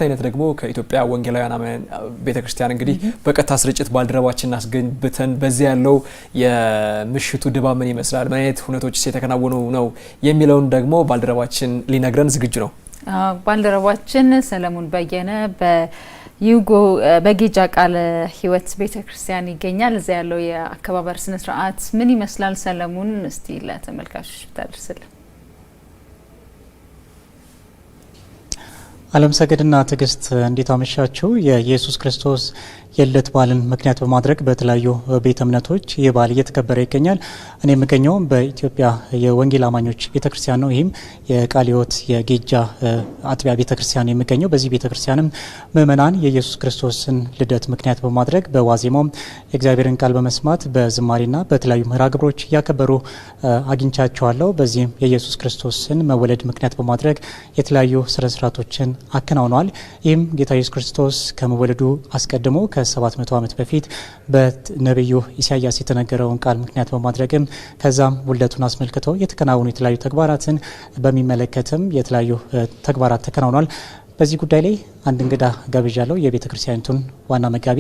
አይነት ደግሞ ከኢትዮጵያ ወንጌላውያን ቤተክርስቲያን እንግዲህ በቀጥታ ስርጭት ባልደረባችን አስገኝተን በዚያ ያለው የምሽቱ ድባብ ምን ይመስላል ምን አይነት ሁነቶች የተከናወኑ ነው የሚለውን ደግሞ ባልደረባችን ሊነግረን ዝግጁ ነው። ባልደረባችን ሰለሞን በየነ በዩጎ በጌጃ ቃለ ሕይወት ቤተክርስቲያን ይገኛል። እዚያ ያለው የአከባበር ስነ ስርዓት ምን ይመስላል? ሰለሞን እስቲ ለተመልካቾች ብታደርስልን። ዓለም ሰገድና ትግስት እንዴት አመሻችሁ? የኢየሱስ ክርስቶስ የልደት በዓልን ምክንያት በማድረግ በተለያዩ ቤተ እምነቶች ይህ በዓል እየተከበረ ይገኛል። እኔ የምገኘው በኢትዮጵያ የወንጌል አማኞች ቤተክርስቲያን ነው። ይህም የቃለ ሕይወት የጌጃ አጥቢያ ቤተክርስቲያን የሚገኘው። በዚህ ቤተክርስቲያንም ምእመናን የኢየሱስ ክርስቶስን ልደት ምክንያት በማድረግ በዋዜማው የእግዚአብሔርን ቃል በመስማት በዝማሬና በተለያዩ መርሃ ግብሮች እያከበሩ አግኝቻቸዋለሁ። በዚህም የኢየሱስ ክርስቶስን መወለድ ምክንያት በማድረግ የተለያዩ ስነ ስርዓቶችን አከናውነዋል። ይህም ጌታ ኢየሱስ ክርስቶስ ከመወለዱ አስቀድሞ ከ700 ዓመት በፊት በነብዩ ኢሳያስ የተነገረውን ቃል ምክንያት በማድረግም ከዛም ውልደቱን አስመልክቶ የተከናወኑ የተለያዩ ተግባራትን በሚመለከትም የተለያዩ ተግባራት ተከናውኗል። በዚህ ጉዳይ ላይ አንድ እንግዳ ጋብዣለሁ። የቤተ ክርስቲያኒቱን ዋና መጋቢ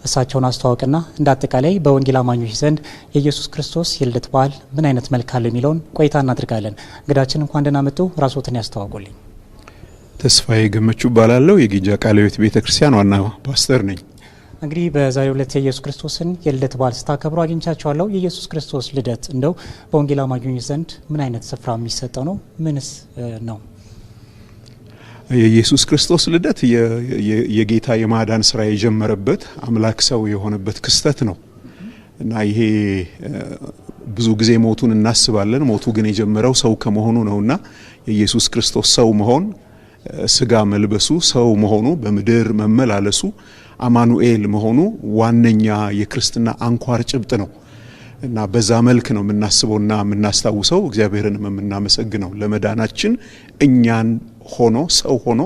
እሳቸውን አስተዋውቅና እንደ አጠቃላይ በወንጌል አማኞች ዘንድ የኢየሱስ ክርስቶስ የልደት በዓል ምን አይነት መልክ አለው የሚለውን ቆይታ እናድርጋለን። እንግዳችን እንኳን ደህና መጡ። ራስዎትን ያስተዋውቁልኝ። ተስፋዬ ገመቹ እባላለሁ። የጌጃ ቃለ ሕይወት ቤተክርስቲያን ዋና ፓስተር ነኝ። እንግዲህ በዛሬው ዕለት የኢየሱስ ክርስቶስን የልደት በዓል ስታከብሩ አግኝቻቸዋለሁ። የኢየሱስ ክርስቶስ ልደት እንደው በወንጌል አማኞች ዘንድ ምን አይነት ስፍራ የሚሰጠው ነው? ምንስ ነው? የኢየሱስ ክርስቶስ ልደት የጌታ የማዳን ስራ የጀመረበት አምላክ ሰው የሆነበት ክስተት ነው እና ይሄ ብዙ ጊዜ ሞቱን እናስባለን። ሞቱ ግን የጀመረው ሰው ከመሆኑ ነውና የኢየሱስ ክርስቶስ ሰው መሆን፣ ስጋ መልበሱ፣ ሰው መሆኑ፣ በምድር መመላለሱ፣ አማኑኤል መሆኑ ዋነኛ የክርስትና አንኳር ጭብጥ ነው እና በዛ መልክ ነው የምናስበውና የምናስታውሰው እግዚአብሔርን የምናመሰግነው ለመዳናችን እኛን ሆኖ ሰው ሆኖ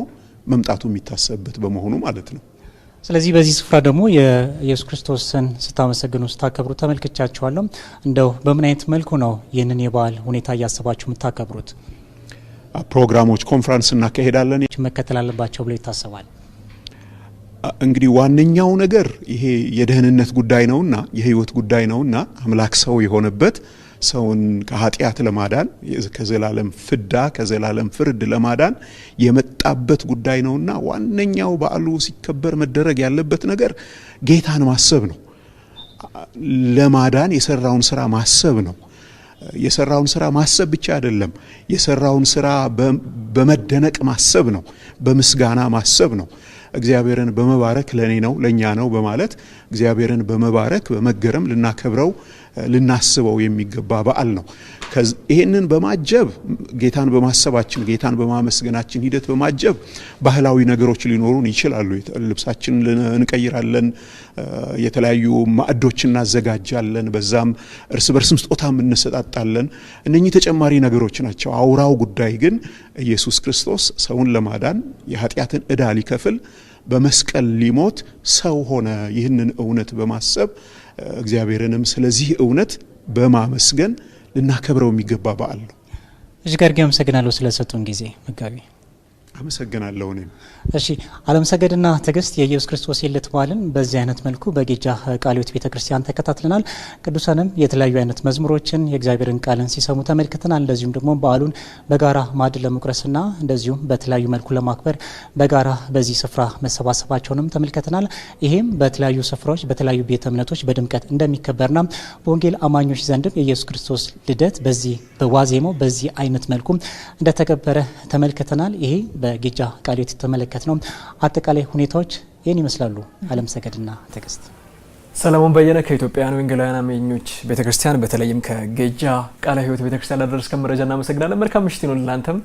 መምጣቱ የሚታሰብበት በመሆኑ ማለት ነው። ስለዚህ በዚህ ስፍራ ደግሞ የኢየሱስ ክርስቶስን ስታመሰግኑ ስታከብሩ ተመልክቻችኋለሁ። እንደው በምን አይነት መልኩ ነው ይህንን የበዓል ሁኔታ እያሰባችሁ የምታከብሩት? ፕሮግራሞች ኮንፈረንስ እናካሄዳለን። መከተል አለባቸው ብሎ ይታሰባል? እንግዲህ ዋነኛው ነገር ይሄ የደህንነት ጉዳይ ነውና የህይወት ጉዳይ ነውና አምላክ ሰው የሆነበት ሰውን ከኃጢአት ለማዳን ከዘላለም ፍዳ ከዘላለም ፍርድ ለማዳን የመጣበት ጉዳይ ነውና ዋነኛው በዓሉ ሲከበር መደረግ ያለበት ነገር ጌታን ማሰብ ነው። ለማዳን የሰራውን ስራ ማሰብ ነው። የሰራውን ስራ ማሰብ ብቻ አይደለም፣ የሰራውን ስራ በመደነቅ ማሰብ ነው፣ በምስጋና ማሰብ ነው። እግዚአብሔርን በመባረክ ለኔ ነው ለኛ ነው በማለት እግዚአብሔርን በመባረክ በመገረም ልናከብረው ልናስበው የሚገባ በዓል ነው። ይሄንን በማጀብ ጌታን በማሰባችን ጌታን በማመስገናችን ሂደት በማጀብ ባህላዊ ነገሮች ሊኖሩን ይችላሉ። ልብሳችን እንቀይራለን፣ የተለያዩ ማዕዶችን እናዘጋጃለን፣ በዛም እርስ በርስም ስጦታም እንሰጣጣለን። እነኚህ ተጨማሪ ነገሮች ናቸው። አውራው ጉዳይ ግን ኢየሱስ ክርስቶስ ሰውን ለማዳን የኃጢአትን ዕዳ ሊከፍል በመስቀል ሊሞት ሰው ሆነ። ይህንን እውነት በማሰብ እግዚአብሔርንም ስለዚህ እውነት በማመስገን ልናከብረው የሚገባ በዓል ነው። እጅግ አድርጌ አመሰግናለሁ ስለሰጡን ጊዜ መጋቢ። አመሰግናለሁ እኔም። እሺ ዓለም ሰገድና ትግስት የኢየሱስ ክርስቶስ የልደት በዓልን በዚህ አይነት መልኩ በጌጃ ቃለ ሕይወት ቤተክርስቲያን ተከታትለናል። ቅዱሳንም የተለያዩ አይነት መዝሙሮችን የእግዚአብሔርን ቃልን ሲሰሙ ተመልክተናል። እንደዚሁም ደግሞ በዓሉን በጋራ ማዕድ ለመቁረስና እንደዚሁም በተለያዩ መልኩ ለማክበር በጋራ በዚህ ስፍራ መሰባሰባቸውንም ተመልክተናል። ይሄም በተለያዩ ስፍራዎች በተለያዩ ቤተ እምነቶች በድምቀት እንደሚከበርና በወንጌል አማኞች ዘንድም የኢየሱስ ክርስቶስ ልደት በዚህ በዋዜማው በዚህ አይነት መልኩ እንደተከበረ ተመልክተናል። ይሄ በጌጃ ቃለ ሕይወት የተመለከትነው አጠቃላይ ሁኔታዎች ይህን ይመስላሉ። ዓለም ሰገድና ትግስት። ሰለሞን በየነ ከኢትዮጵያውያን ወንጌላውያን አማኞች ቤተክርስቲያን በተለይም ከጌጃ ቃለ ሕይወት ቤተክርስቲያን ላደረስከን መረጃ እናመሰግናለን። መልካም ምሽት ይሁን ለአንተም።